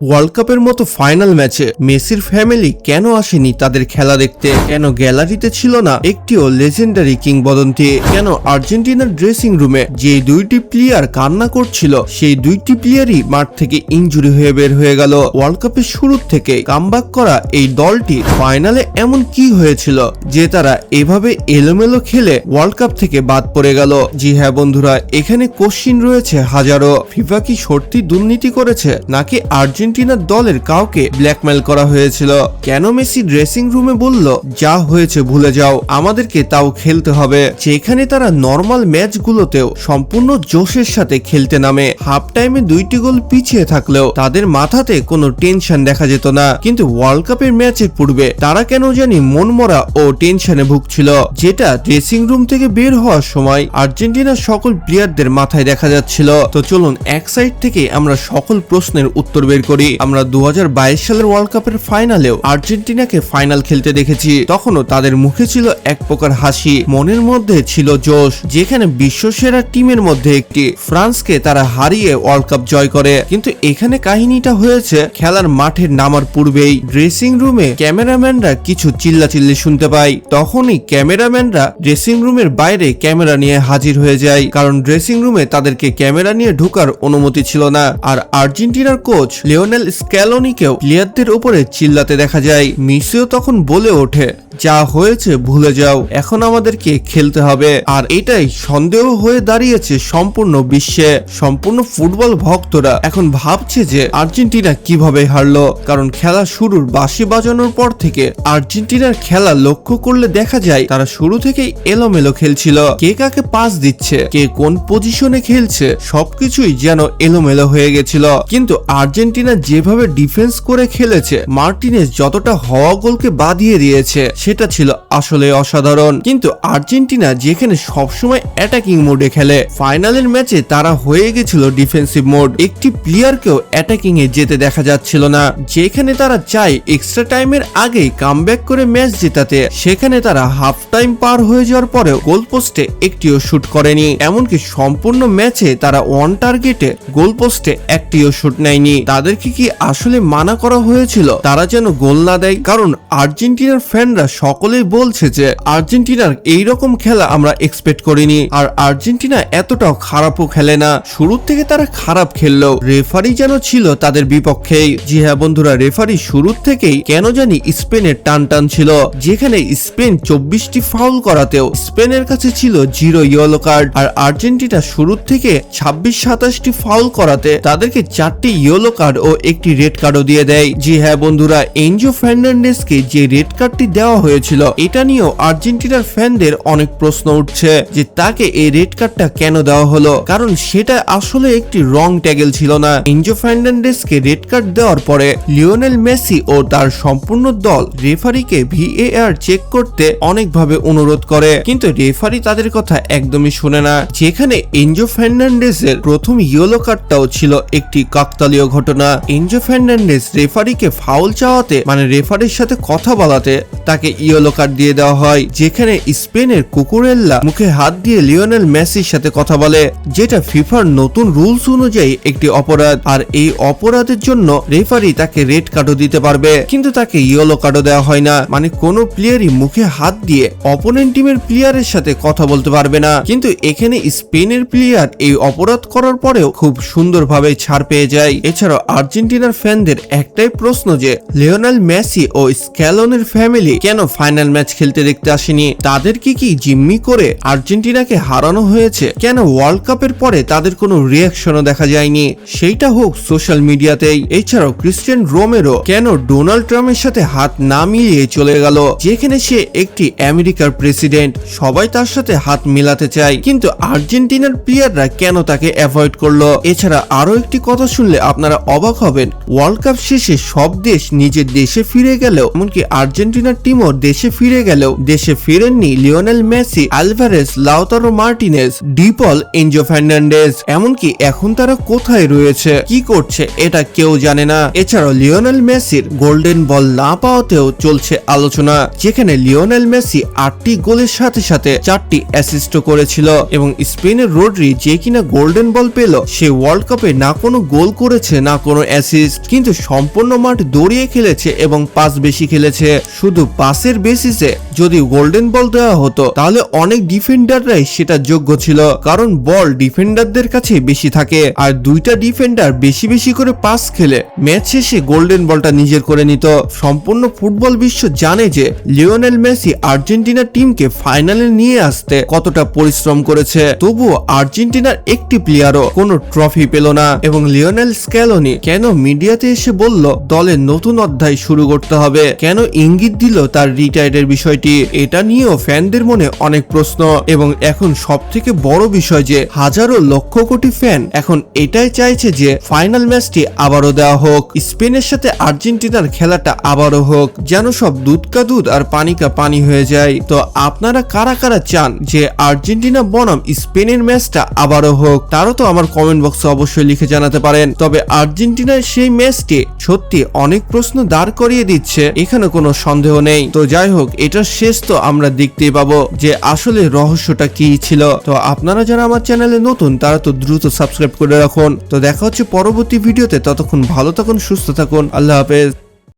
World কাপের মতো final ম্যাচে মেসির ফ্যামিলি কেন আসেনি তাদের খেলা দেখতে? কেন গ্যালারিতে ছিল না একটিও লেজেন্ডারি কিংবদন্তি? কেন আর্জেন্টিনার ড্রেসিং রুমে যে দুইটি প্লেয়ার কান্না করছিল সেই দুইটি প্লেয়ারই মাঠ থেকে ইনজুরি হয়ে বের হয়ে গেল? ওয়ার্ল্ড কাপের শুরুর থেকে কামব্যাক করা এই দলটি ফাইনালে এমন কি হয়েছিল যে তারা এভাবে এলোমেলো খেলে ওয়ার্ল্ড কাপ থেকে বাদ পড়ে গেল? জি হ্যাঁ বন্ধুরা, এখানে কোশ্চিন রয়েছে হাজারো। ফিফা কি সত্যি দুর্নীতি করেছে, নাকি আর্জেন্টিনার দলের কাউকে ব্ল্যাকমেল করা হয়েছিল? কেন মেসি ড্রেসিং রুমে বলল যা হয়েছে ভুলে যাও, আমাদেরকে তাও খেলতে হবে, যেখানে তারা নর্মাল ম্যাচগুলোতেও সম্পূর্ণ জোশের সাথে খেলতে নামে? হাফ টাইমে দুইটি গোল পিছিয়ে থাকলেও তাদের মাথাতে কোনো টেনশন দেখা যেত না, কিন্তু ওয়ার্ল্ড কাপের ম্যাচের পূর্বে তারা কেন জানি মনমরা ও টেনশনে ভুগছিল, যেটা ড্রেসিং রুম থেকে বের হওয়ার সময় আর্জেন্টিনার সকল প্লেয়ারদের মাথায় দেখা যাচ্ছিল। তো চলুন এক সাইড থেকে আমরা সকল প্রশ্নের উত্তর বের করি। আমরা 2022 সালের ওয়ার্ল্ড কাপের ফাইনালেও আর্জেন্টিনাকে ফাইনাল খেলতে দেখেছি, তখনও তাদের মুখে ছিল এক প্রকার হাসি, মনের মধ্যে ছিল জোশ, যেখানে বিশ্বসেরা টিমের মধ্যে একটি ফ্রান্সকে তারা হারিয়ে ওয়ার্ল্ড কাপ জয় করে। কিন্তু এখানে কাহিনীটা হয়েছে খেলার মাঠে নামার পূর্বেই। ড্রেসিং রুমে ক্যামেরাম্যানরা কিছু চিল্লাচিল্লি শুনতে পায়, তখনই ক্যামেরাম্যানরা ড্রেসিং রুমের বাইরে ক্যামেরা নিয়ে হাজির হয়ে যায়, কারণ ড্রেসিং রুমে তাদেরকে ক্যামেরা নিয়ে ঢোকার অনুমতি ছিল না। আর আর্জেন্টিনার কোচ লিওনেল স্ক্যালোনিকেও প্লেয়ারদের উপরে চিল্লাতে দেখা যায়। মেসিও তখন বলে ওঠে যা হয়েছে ভুলে যাও, এখন আমাদেরকে খেলতে হবে। আর এটাই সন্দেহ হয়ে দাঁড়িয়েছে সম্পূর্ণ বিশ্বে। সম্পূর্ণ ফুটবল ভক্তরা এখন ভাবছে যে আর্জেন্টিনা কিভাবে হারলো, কারণ খেলা শুরুর বাঁশি বাজানোর পর থেকে আর্জেন্টিনার খেলা লক্ষ্য করলে দেখা যায় তারা শুরু থেকেই এলোমেলো খেলছিল। কে কাকে পাস দিচ্ছে, কে কোন পজিশনে খেলছে, সবকিছুই যেন এলোমেলো হয়ে গেছিল। কিন্তু আর্জেন্টিনা যেভাবে ডিফেন্স করে খেলেছে, মার্টিনেজ যতটা হওয়া গোলকে বাঁধিয়ে দিয়েছে, সেটা ছিল আসলে অসাধারণ। কিন্তু আর্জেন্টিনা যেখানে সবসময় অ্যাটাকিং মোডে খেলে, ফাইনালের ম্যাচে তারা হয়ে গেছিল ডিফেন্সিভ মোড। একটি প্লেয়ারকেও অ্যাটাকিং এ যেতে দেখা যাচ্ছিল না। যেখানে তারা চায় এক্সট্রা টাইমের আগেই কামব্যাক করে ম্যাচ জেতাতে, সেখানে তারা হাফ টাইম পার হয়ে যাওয়ার পরেও গোল পোস্টে একটিও শুট করেনি। এমনকি সম্পূর্ণ ম্যাচে তারা ওয়ান টার্গেটে গোল পোস্টে একটিও শুট নেয়নি। তাদেরকে কি আসলে মানা করা হয়েছিল তারা যেন গোল না দেয়? কারণ আর্জেন্টিনার ফ্যানরা সকলেই বলছে যে আর্জেন্টিনার এইরকম খেলা আমরা এক্সপেক্ট করিনি, আর আর্জেন্টিনা এতটাও খারাপও খেলে না। শুরু থেকে তারা খারাপ খেললেও রেফারি যেন ছিল তাদের বিপক্ষেই। জি হ্যাঁ বন্ধুরা, রেফারি শুরু থেকেই কেন জানি স্পেনের টান ছিল, যেখানে স্পেন 24টি ফাউল করাতেও স্পেনের কাছে ছিল 0 ইয়েলো কার্ড, আর আর্জেন্টিনা শুরু থেকে 26-27টি ফাউল করাতে তাদেরকে 4টি ইয়েলো কার্ড ও একটি রেড কার্ডও দিয়ে দেয়। জি হ্যাঁ বন্ধুরা, এনজো ফার্নান্ডেজকে যে রেড কার্ডটি দেওয়া হয়েছিল, এটা নিয়েও আর্জেন্টিনার ফ্যানদের অনেক প্রশ্ন উঠছে যে তাকে এই রেড কার্ডটা কেন দেওয়া হলো, কারণ সেটা আসলে একটি রং ট্যাগেল ছিল না। এনজো ফার্নান্ডেজকে রেড কার্ড দেওয়ার পরে লিওনেল মেসি ও তার সম্পূর্ণ দল রেফারিকে VAR চেক করতে অনেকভাবে অনুরোধ করে, কিন্তু রেফারি তাদের কথা একদমই শুনে না। যেখানে এনজো ফার্নান্ডেজের প্রথম ইয়েলো কার্ডটাও ছিল একটি কাকতালীয় ঘটনা। এনজো ফার্নান্ডেজ রেফারিকে ফাউল চাওয়াতে, মানে রেফারির সাথে কথা বলাতে তাকে ইয়েলো কার্ড দিয়ে দেওয়া হয়। যেখানে স্পেনের কুকুরেল্লা মুখে হাত দিয়ে লিওনেল মেসির সাথে কথা বলে, যেটা ফিফার নতুন রুলস অনুযায়ী একটি অপরাধ, আর এই অপরাধের জন্য রেফারি তাকে রেড কার্ডও দিতে পারবে, কিন্তু তাকে ইয়েলো কার্ডও দেওয়া হয় না। মানে কোনো প্লেয়ারই মুখে হাত দিয়ে অপোনেন্ট টিমের প্লেয়ারের সাথে কথা বলতে পারবে না। কিন্তু এখানে স্পেনের প্লেয়ার এই অপরাধ করার পরেও খুব সুন্দরভাবে ছাড় পেয়ে যায়। এছাড়াও আর্জেন্টিনার ফ্যানদের একটাই প্রশ্ন যে লিওনেল মেসি ও স্ক্যালোনের ফ্যামিলি কেন ফাইনাল ম্যাচ খেলতে দেখতে আসেনি? তাদেরকে কি জিম্মি করে আর্জেন্টিনাকে হারানো হয়েছে? কেন ওয়ার্ল্ড কাপের পরে তাদের কোনো রিয়াকশনও দেখা যায়নি, সেইটা হোক সোশ্যাল মিডিয়াতেই? এছাড়াও ক্রিস্টিয়ান রোমেরো কেন ডোনাল্ড ট্রাম্পের সাথে হাত না মিলিয়ে চলে গেল, যেখানে সে একটি আমেরিকার প্রেসিডেন্ট, সবাই তার সাথে হাত মিলাতে চায়, কিন্তু আর্জেন্টিনার প্লেয়াররা কেন তাকে অ্যাভয়েড করলো? এছাড়া আরো একটি কথা শুনলে আপনারা অবাক হবেন, ওয়ার্ল্ড কাপ শেষে সব দেশ নিজের দেশে ফিরে গেলেও, এমনকি আর্জেন্টিনার টিমও দেশে ফিরে হয়ে গেলেও দেশে ফিরেননি Lionel Messi, Alvarez, Lautaro Martinez, De Paul, Enzo Fernandez. এমনকি এখন তারা কোথায় রয়েছে, কি করছে এটা কেউ জানে না। এছাড়াও লিওনেল মেসির গোল্ডেন বল না পাওয়াতেও চলছে আলোচনা, যেখানে লিওনেল মেসি 8টি গোলের সাথে সাথে 4টি অ্যাসিস্টও করেছিল এবং স্পেনের রোড্রি যে কিনা গোল্ডেন বল পেল, সে ওয়ার্ল্ড কাপে না কোনো গোল করেছে না কোনো অ্যাসিস্ট, কিন্তু সম্পূর্ণ মাঠ দৌড়িয়ে খেলেছে এবং পাস বেশি খেলেছে। শুধু পাসের বেসিসে যদি গোল্ডেন বল দেওয়া হতো তাহলে অনেক ডিফেন্ডাররাই সেটা যোগ্য ছিল, কারণ বল ডিফেন্ডারদের কাছে বেশি থাকে আর দুইটা ডিফেন্ডার বেশি বেশি করে পাস খেলে ম্যাচ শেষে গোল্ডেন বলটা নিজের করে নিত। সম্পূর্ণ ফুটবল বিশ্ব জানে যে লিওনেল মেসি আর্জেন্টিনার টিমকে ফাইনালে নিয়ে আসতে কতটা পরিশ্রম করেছে, তবুও আর্জেন্টিনার একটি প্লেয়ারও কোনো ট্রফি পেল না। এবং লিওনেল স্ক্যালোনি কেন মিডিয়াতে এসে বলল দলের নতুন অধ্যায় শুরু করতে হবে, কেন ইঙ্গিত দিল তার রিটায়ারের বিষয়টি, এটা নিয়েও ফ্যানদের মনে অনেক প্রশ্ন। এবং এখন সব থেকে বড় বিষয় যে হাজারো লক্ষ কোটি ফ্যান এখন এটাই চাইছে যে ফাইনাল ম্যাচটি আবারও দেওয়া হোক, স্পেনের সাথে আর্জেন্টিনার খেলাটা আবারও হোক, যেন সব দুধ কা দুধ আর পানি কা পানি হয়ে যায়। তো আপনারা কারা কারা চান যে আর্জেন্টিনা বনাম স্পেনের ম্যাচটা আবারও হোক, তারও তো আমার কমেন্ট বক্সে অবশ্যই লিখে জানাতে পারেন। তবে আর্জেন্টিনার সেই ম্যাচটি সত্যি অনেক প্রশ্ন দাঁড় করিয়ে দিচ্ছে, এখানে কোনো সন্দেহ নেই। তো যাই হোক, এটার শেষ তো আমরা দেখতেই পাবো যে আসলে রহস্যটা কি ছিল। তো আপনারা যারা আমার চ্যানেলে নতুন তারা তো দ্রুত সাবস্ক্রাইব করে রাখুন। তো দেখা হচ্ছে পরবর্তী ভিডিওতে, ততক্ষণ ভালো থাকুন, সুস্থ থাকুন, আল্লাহ হাফেজ।